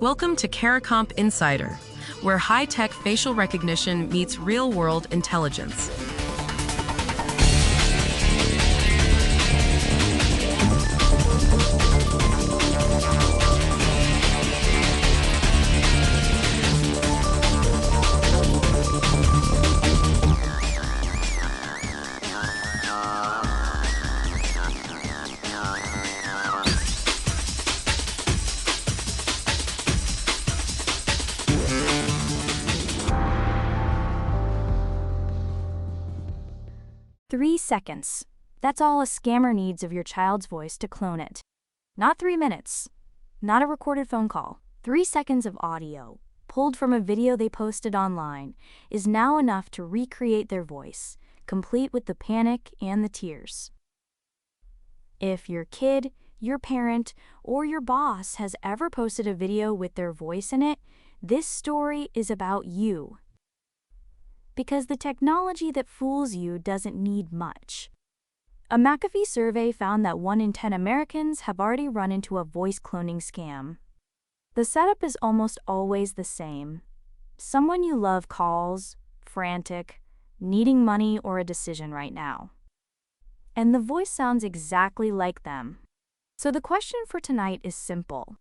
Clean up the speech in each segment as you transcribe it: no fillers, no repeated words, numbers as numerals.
Welcome to Caracomp Insider, where high-tech facial recognition meets real-world intelligence. Three seconds. That's all a scammer needs of your child's voice to clone it. Not 3 minutes. Not a recorded phone call. 3 seconds of audio, pulled from a video they posted online, is now enough to recreate their voice, complete with the panic and the tears. If your kid, your parent, or your boss has ever posted a video with their voice in it, this story is about you. Because the technology that fools you doesn't need much. A McAfee survey found that 1 in 10 Americans have already run into a voice cloning scam. The setup is almost always the same. Someone you love calls, frantic, needing money or a decision right now. And the voice sounds exactly like them. So the question for tonight is simple.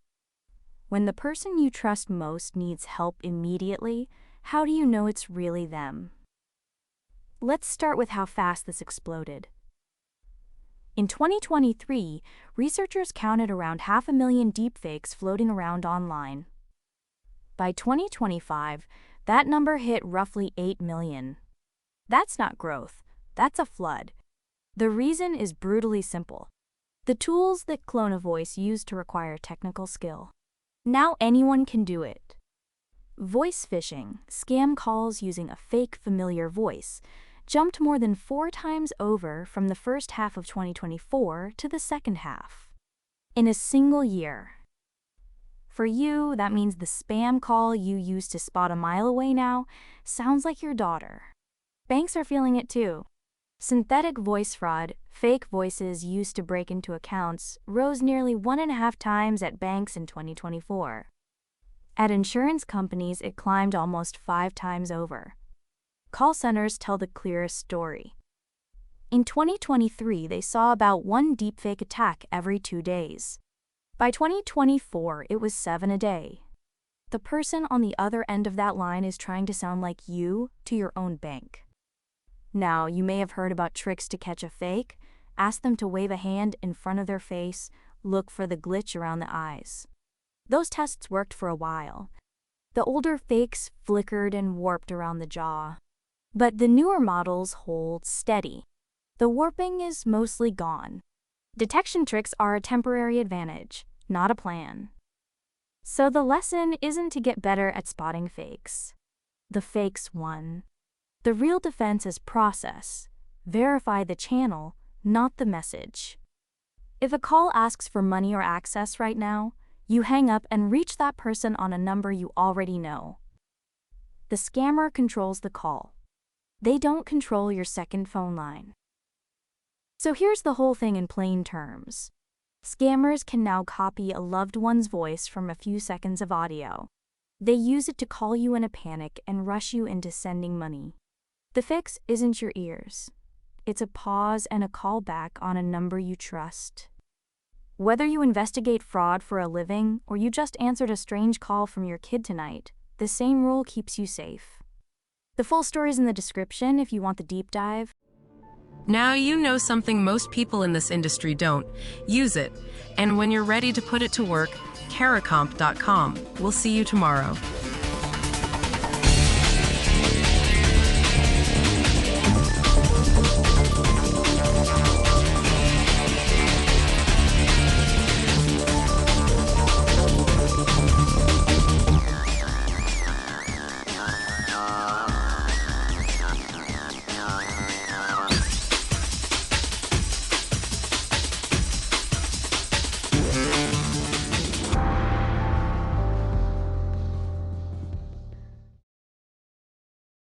When the person you trust most needs help immediately, how do you know it's really them? Let's start with how fast this exploded. In 2023, researchers counted around 500,000 deepfakes floating around online. By 2025, that number hit roughly 8 million. That's not growth, that's a flood. The reason is brutally simple. The tools that clone a voice used to require technical skill. Now anyone can do it. Voice phishing, scam calls using a fake familiar voice, jumped more than 4 times over from the first half of 2024 to the second half. In a single year. For you, that means the spam call you used to spot a mile away now sounds like your daughter. Banks are feeling it too. Synthetic voice fraud, fake voices used to break into accounts, rose nearly 1.5 times at banks in 2024. At insurance companies, it climbed almost 5 times over. Call centers tell the clearest story. In 2023, they saw about 1 deepfake attack every 2 days. By 2024, it was 7 a day. The person on the other end of that line is trying to sound like you to your own bank. Now, you may have heard about tricks to catch a fake. Ask them to wave a hand in front of their face, look for the glitch around the eyes. Those tests worked for a while. The older fakes flickered and warped around the jaw. But the newer models hold steady. The warping is mostly gone. Detection tricks are a temporary advantage, not a plan. So the lesson isn't to get better at spotting fakes. The fakes won. The real defense is process. Verify the channel, not the message. If a call asks for money or access right now, you hang up and reach that person on a number you already know. The scammer controls the call. They don't control your second phone line. So here's the whole thing in plain terms. Scammers can now copy a loved one's voice from a few seconds of audio. They use it to call you in a panic and rush you into sending money. The fix isn't your ears. It's a pause and a call back on a number you trust. Whether you investigate fraud for a living or you just answered a strange call from your kid tonight, the same rule keeps you safe. The full story is in the description if you want the deep dive. Now you know something most people in this industry don't. Use it. And when you're ready to put it to work, caracomp.com. We'll see you tomorrow.